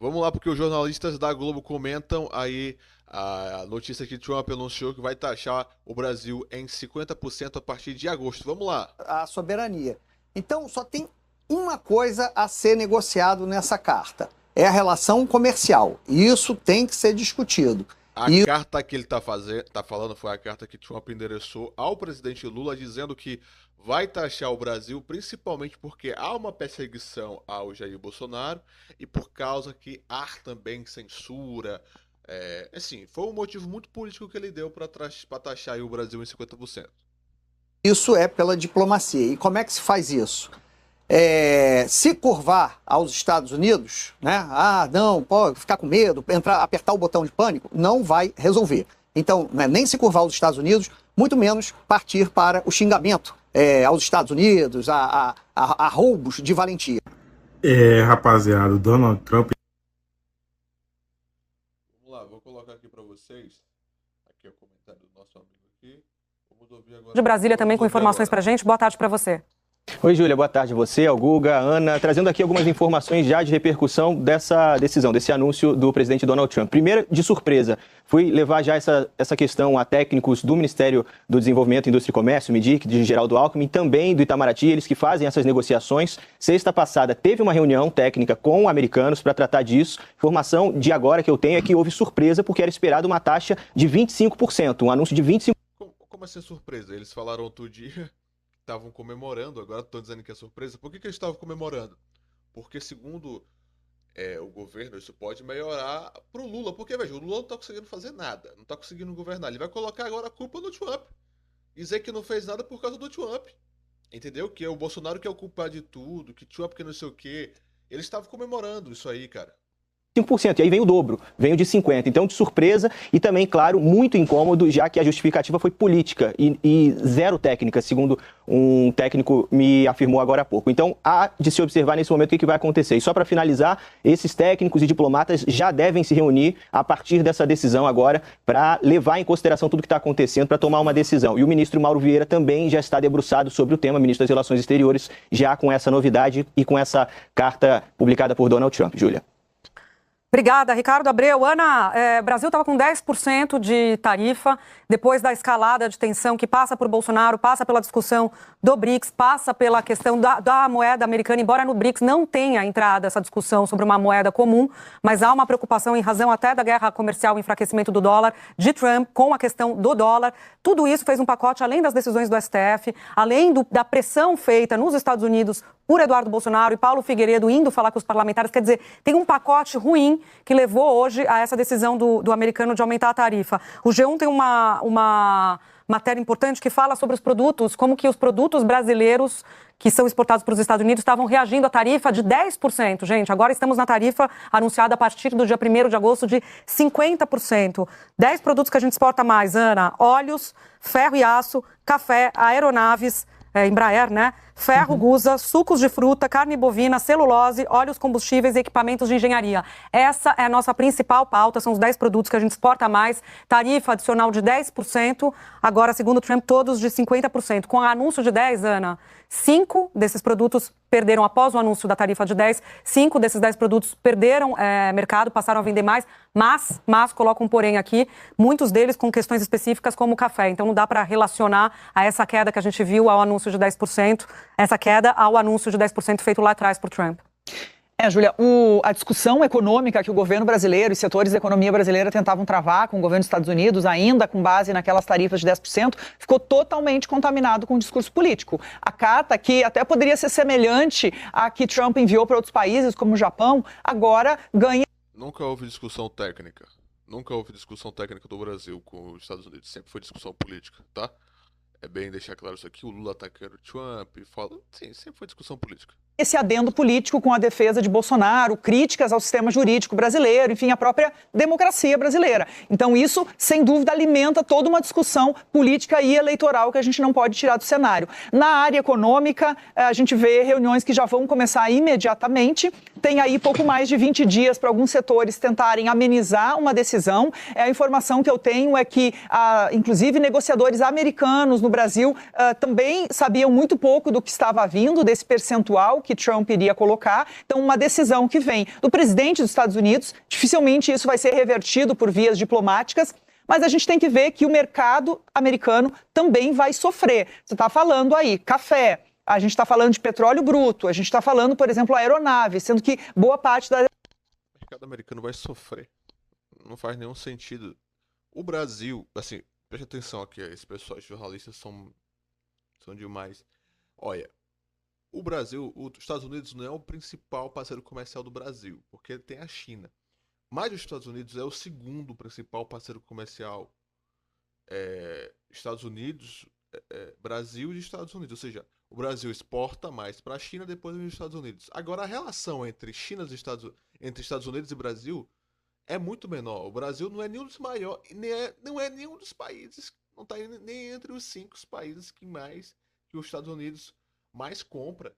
Vamos lá, porque os jornalistas da Globo comentam aí a notícia que Trump anunciou que vai taxar o Brasil em 50% a partir de agosto. Vamos lá. A soberania. Então, só tem uma coisa a ser negociado nessa carta. É a relação comercial. E isso tem que ser discutido. A carta que ele tá falando foi a carta que Trump endereçou ao presidente Lula, dizendo que vai taxar o Brasil principalmente porque há uma perseguição ao Jair Bolsonaro e por causa que há também censura. Assim, foi um motivo muito político que ele deu para taxar aí o Brasil em 50%. Isso é pela diplomacia. E como é que se faz isso? Se curvar aos Estados Unidos, né? Não, pode ficar com medo, apertar o botão de pânico, não vai resolver. Então, né, nem se curvar aos Estados Unidos, muito menos partir para o xingamento aos Estados Unidos, a roubos de valentia. Rapaziada, o Donald Trump... Vamos lá, vou colocar aqui para vocês. Aqui é o comentário do nosso amigo aqui. Vamos ouvir agora. De Brasília também com informações para a gente. Boa tarde para você. Oi, Júlia, boa tarde a você, ao Guga, a Ana, trazendo aqui algumas informações já de repercussão dessa decisão, desse anúncio do presidente Donald Trump. Primeiro, de surpresa, fui levar já essa questão a técnicos do Ministério do Desenvolvimento, Indústria e Comércio, MIDIC, de Geraldo Alckmin, também do Itamaraty, eles que fazem essas negociações. Sexta passada teve uma reunião técnica com americanos para tratar disso. Informação de agora que eu tenho é que houve surpresa porque era esperado uma taxa de 25%, um anúncio de 25%. Como assim surpresa? Eles falaram outro dia... estavam comemorando, agora estão dizendo que é surpresa. Por que eles estavam comemorando? Porque segundo o governo, isso pode melhorar pro Lula. Porque, veja, o Lula não tá conseguindo fazer nada, não tá conseguindo governar. Ele vai colocar agora a culpa no Trump. Dizer que não fez nada por causa do Trump. Entendeu? Que é o Bolsonaro que é o culpado de tudo, que Trump que não sei o quê. Eles estavam comemorando isso aí, cara. 5%, e aí vem o dobro, veio de 50%. Então, de surpresa e também, claro, muito incômodo, já que a justificativa foi política e zero técnica, segundo um técnico me afirmou agora há pouco. Então, há de se observar nesse momento o que vai acontecer. E só para finalizar, esses técnicos e diplomatas já devem se reunir a partir dessa decisão agora para levar em consideração tudo que está acontecendo, para tomar uma decisão. E o ministro Mauro Vieira também já está debruçado sobre o tema, ministro das Relações Exteriores, já com essa novidade e com essa carta publicada por Donald Trump. Júlia. Obrigada, Ricardo Abreu. Ana, Brasil estava com 10% de tarifa, depois da escalada de tensão que passa por Bolsonaro, passa pela discussão do BRICS, passa pela questão da moeda americana, embora no BRICS não tenha entrado essa discussão sobre uma moeda comum, mas há uma preocupação em razão até da guerra comercial, enfraquecimento do dólar, de Trump com a questão do dólar. Tudo isso fez um pacote, além das decisões do STF, além da pressão feita nos Estados Unidos por Eduardo Bolsonaro e Paulo Figueiredo indo falar com os parlamentares. Quer dizer, tem um pacote ruim que levou hoje a essa decisão do americano de aumentar a tarifa. O G1 tem uma matéria importante que fala sobre os produtos, como que os produtos brasileiros que são exportados para os Estados Unidos estavam reagindo à tarifa de 10%. Gente, agora estamos na tarifa anunciada a partir do dia 1º de agosto de 50%. 10 produtos que a gente exporta mais, Ana: óleos, ferro e aço, café, aeronaves, Embraer, né? Ferro, gusa, sucos de fruta, carne bovina, celulose, óleos combustíveis e equipamentos de engenharia. Essa é a nossa principal pauta, são os 10 produtos que a gente exporta mais, tarifa adicional de 10%, agora, segundo o Trump, todos de 50%. Com o anúncio de 10, Ana, 5 desses produtos perderam, após o anúncio da tarifa de 10, 5 desses 10 produtos perderam mercado, passaram a vender mais, mas coloca um porém aqui, muitos deles com questões específicas como o café. Então não dá para relacionar a essa queda que a gente viu ao anúncio de 10%, essa queda ao anúncio de 10% feito lá atrás por Trump. Júlia, a discussão econômica que o governo brasileiro e setores da economia brasileira tentavam travar com o governo dos Estados Unidos, ainda com base naquelas tarifas de 10%, ficou totalmente contaminado com o discurso político. A carta, que até poderia ser semelhante à que Trump enviou para outros países, como o Japão, agora ganha... Nunca houve discussão técnica. Nunca houve discussão técnica do Brasil com os Estados Unidos. Sempre foi discussão política, tá? É bem deixar claro isso aqui. O Lula atacando o Trump, sim, sempre foi discussão política. Esse adendo político com a defesa de Bolsonaro, críticas ao sistema jurídico brasileiro, enfim, a própria democracia brasileira. Então isso, sem dúvida, alimenta toda uma discussão política e eleitoral que a gente não pode tirar do cenário. Na área econômica, a gente vê reuniões que já vão começar imediatamente. Tem aí pouco mais de 20 dias para alguns setores tentarem amenizar uma decisão. A informação que eu tenho é que, inclusive, negociadores americanos no Brasil também sabiam muito pouco do que estava vindo, desse percentual que que Trump iria colocar. Então, uma decisão que vem do presidente dos Estados Unidos, dificilmente isso vai ser revertido por vias diplomáticas, mas a gente tem que ver que o mercado americano também vai sofrer. Você está falando aí, café, a gente está falando de petróleo bruto, a gente está falando, por exemplo, aeronave, sendo que boa parte da... O mercado americano vai sofrer. Não faz nenhum sentido. O Brasil, assim, preste atenção aqui, esses pessoal, jornalistas são demais. Olha, o Brasil, os Estados Unidos não é o principal parceiro comercial do Brasil, porque tem a China. Mas os Estados Unidos é o segundo principal parceiro comercial. Estados Unidos, Brasil e Estados Unidos. Ou seja, o Brasil exporta mais para a China, depois vem os Estados Unidos. Agora, a relação entre Estados Unidos e Brasil é muito menor. O Brasil não é nenhum dos maiores, não é nenhum dos países, não está nem entre os 5 países que os Estados Unidos mais compra.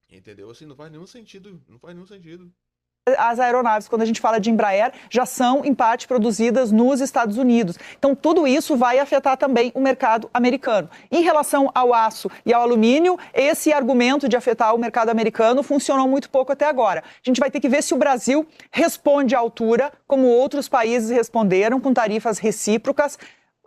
Entendeu? Assim, não faz nenhum sentido. As aeronaves, quando a gente fala de Embraer, já são, em parte, produzidas nos Estados Unidos. Então, tudo isso vai afetar também o mercado americano. Em relação ao aço e ao alumínio, esse argumento de afetar o mercado americano funcionou muito pouco até agora. A gente vai ter que ver se o Brasil responde à altura, como outros países responderam, com tarifas recíprocas.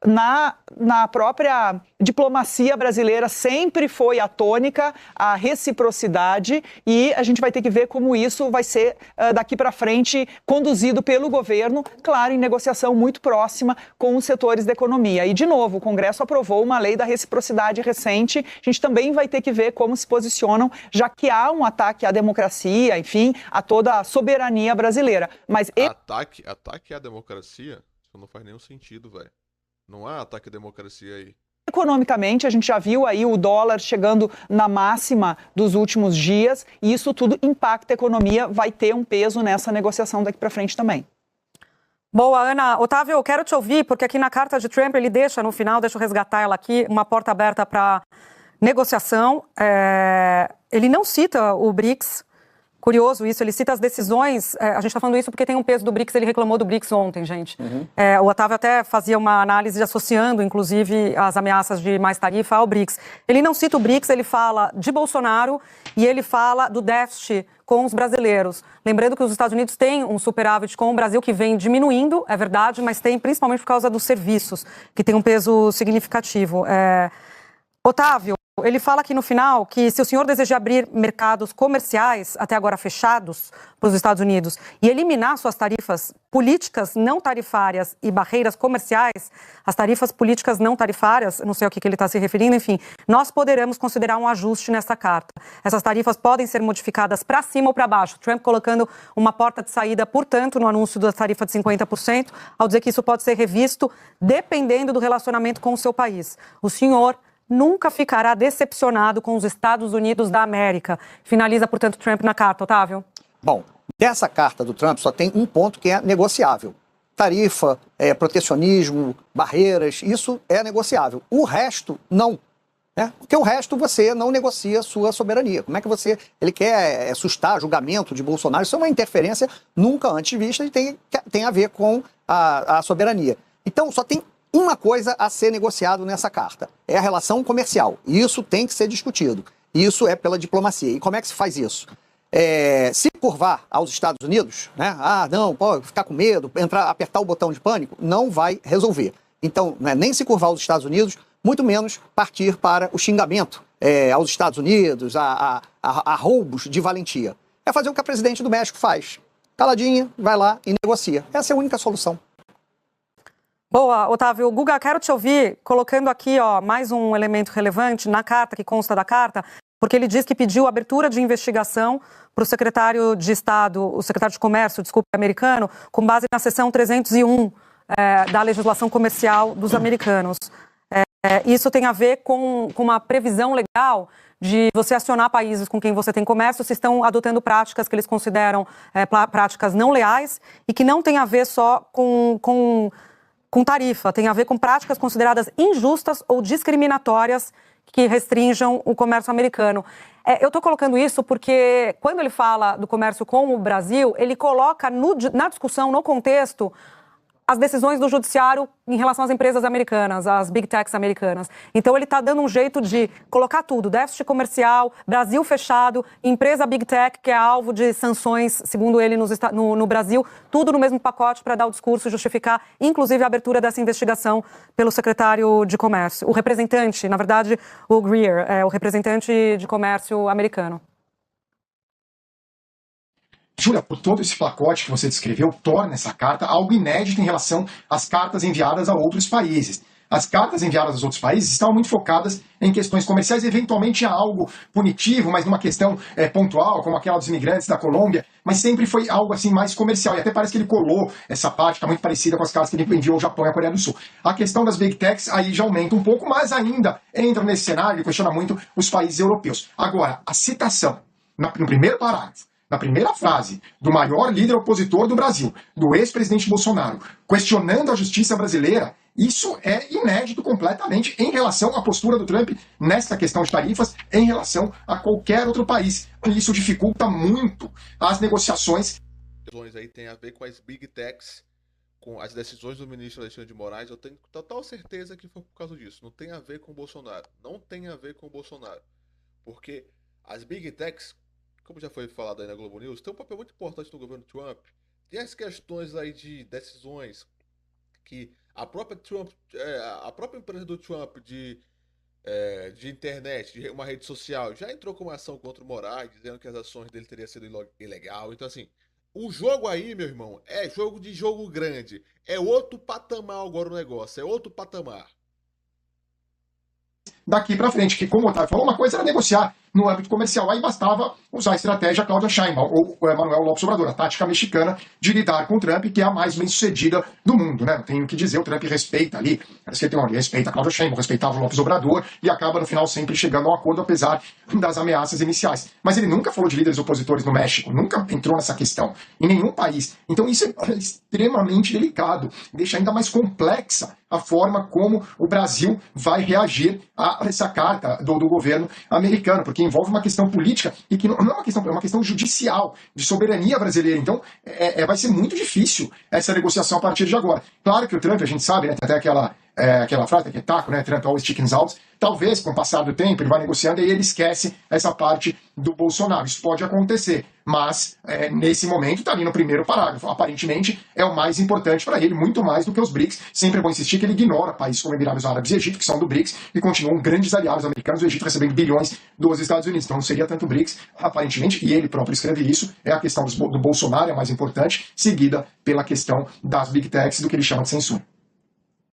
Na própria diplomacia brasileira sempre foi a tônica, a reciprocidade, e a gente vai ter que ver como isso vai ser daqui para frente conduzido pelo governo, claro, em negociação muito próxima com os setores da economia. E, de novo, o Congresso aprovou uma lei da reciprocidade recente, a gente também vai ter que ver como se posicionam, já que há um ataque à democracia, enfim, a toda a soberania brasileira. Mas Ataque à democracia? Isso não faz nenhum sentido, velho. Não há ataque à democracia aí. Economicamente, a gente já viu aí o dólar chegando na máxima dos últimos dias, e isso tudo impacta a economia, vai ter um peso nessa negociação daqui para frente também. Boa, Ana. Otávio, eu quero te ouvir, porque aqui na carta de Trump ele deixa, no final, deixa eu resgatar ela aqui, uma porta aberta para negociação. Ele não cita o BRICS. Curioso isso, ele cita as decisões, a gente está falando isso porque tem um peso do BRICS, ele reclamou do BRICS ontem, gente. O Otávio até fazia uma análise associando, inclusive, as ameaças de mais tarifa ao BRICS. Ele não cita o BRICS, ele fala de Bolsonaro e ele fala do déficit com os brasileiros. Lembrando que os Estados Unidos têm um superávit com o Brasil que vem diminuindo, é verdade, mas tem principalmente por causa dos serviços, que tem um peso significativo. Otávio, ele fala aqui no final que se o senhor deseja abrir mercados comerciais, até agora fechados, para os Estados Unidos, e eliminar suas tarifas políticas não tarifárias e barreiras comerciais, as tarifas políticas não tarifárias, não sei ao que ele está se referindo, enfim, nós poderemos considerar um ajuste nessa carta. Essas tarifas podem ser modificadas para cima ou para baixo. Trump colocando uma porta de saída, portanto, no anúncio da tarifa de 50%, ao dizer que isso pode ser revisto dependendo do relacionamento com o seu país. O senhor nunca ficará decepcionado com os Estados Unidos da América. Finaliza, portanto, Trump na carta, Otávio. Bom, dessa carta do Trump só tem um ponto que é negociável. Tarifa, protecionismo, barreiras, isso é negociável. O resto, não. Né? Porque o resto você não negocia sua soberania. Como é que ele quer assustar julgamento de Bolsonaro? Isso é uma interferência nunca antes vista e tem a ver com a soberania. Então, só tem uma coisa a ser negociado nessa carta, é a relação comercial. E isso tem que ser discutido. Isso é pela diplomacia. E como é que se faz isso? Se curvar aos Estados Unidos, né? Ficar com medo, apertar o botão de pânico, não vai resolver. Então, não é nem se curvar aos Estados Unidos, muito menos partir para o xingamento aos Estados Unidos, a roubos de valentia. É fazer o que a presidente do México faz. Caladinha, vai lá e negocia. Essa é a única solução. Boa, Otávio. Guga, quero te ouvir colocando aqui mais um elemento relevante na carta, que consta da carta, porque ele diz que pediu abertura de investigação para o secretário de Estado, o secretário de Comércio, americano, com base na seção 301 da legislação comercial dos americanos. Isso tem a ver com uma previsão legal de você acionar países com quem você tem comércio se estão adotando práticas que eles consideram práticas não leais e que não tem a ver só com tarifa, tem a ver com práticas consideradas injustas ou discriminatórias que restringam o comércio americano. Eu estou colocando isso porque, quando ele fala do comércio com o Brasil, ele coloca na discussão, no contexto, as decisões do judiciário em relação às empresas americanas, às big techs americanas. Então ele está dando um jeito de colocar tudo, déficit comercial, Brasil fechado, empresa big tech que é alvo de sanções, segundo ele, no Brasil, tudo no mesmo pacote para dar o discurso e justificar, inclusive, a abertura dessa investigação pelo secretário de Comércio. O representante, na verdade, o Greer, é o representante de comércio americano. Júlia, por todo esse pacote que você descreveu, torna essa carta algo inédito em relação às cartas enviadas a outros países. As cartas enviadas aos outros países estavam muito focadas em questões comerciais, eventualmente a algo punitivo, mas numa questão pontual, como aquela dos imigrantes da Colômbia, mas sempre foi algo assim mais comercial. E até parece que ele colou essa parte, está muito parecida com as cartas que ele enviou ao Japão e à Coreia do Sul. A questão das big techs aí já aumenta um pouco, mas ainda entra nesse cenário e questiona muito os países europeus. Agora, a citação no primeiro parágrafo, na primeira frase, do maior líder opositor do Brasil, do ex-presidente Bolsonaro, questionando a justiça brasileira, isso é inédito completamente em relação à postura do Trump nesta questão de tarifas em relação a qualquer outro país. Isso dificulta muito as negociações. Aí tem a ver com as big techs, com as decisões do ministro Alexandre de Moraes. Eu tenho total certeza que foi por causa disso. Não tem a ver com o Bolsonaro. Não tem a ver com o Bolsonaro. Porque as big techs, como já foi falado aí na Globo News, tem um papel muito importante no governo Trump. Tem as questões aí de decisões que a própria empresa do Trump de internet, de uma rede social, já entrou com uma ação contra o Moraes, dizendo que as ações dele teriam sido ilegal. Então, assim, o jogo aí, meu irmão, é jogo grande. É outro patamar agora o negócio, é outro patamar. Daqui para frente, que como o Otávio falou, uma coisa era negociar no âmbito comercial, aí bastava usar a estratégia Cláudia Sheinbaum ou Manuel Lopes Obrador, a tática mexicana de lidar com o Trump, que é a mais bem-sucedida do mundo, né? Não tenho o que dizer, o Trump respeita ali, parece que ele respeita a Cláudia Sheinbaum, respeitava o Lopes Obrador e acaba no final sempre chegando a um acordo, apesar das ameaças iniciais. Mas ele nunca falou de líderes opositores no México, nunca entrou nessa questão, em nenhum país. Então isso é extremamente delicado, deixa ainda mais complexa a forma como o Brasil vai reagir a essa carta do governo americano, porque envolve uma questão política e que não é uma questão, é uma questão judicial, de soberania brasileira. Então, vai ser muito difícil essa negociação a partir de agora. Claro que o Trump, a gente sabe, né, tem até aquela frase que é taco, né, Trump always chickens out. Talvez, com o passar do tempo, ele vai negociando e ele esquece essa parte do Bolsonaro. Isso pode acontecer, mas nesse momento está ali no primeiro parágrafo. Aparentemente é o mais importante para ele, muito mais do que os BRICS. Sempre é bom insistir que ele ignora países como Emirados Árabes e Egito, que são do BRICS, e continuam grandes aliados americanos, o Egito recebendo bilhões dos Estados Unidos. Então não seria tanto o BRICS, aparentemente, e ele próprio escreve isso, é a questão do Bolsonaro, é a mais importante, seguida pela questão das Big Techs, do que ele chama de censura.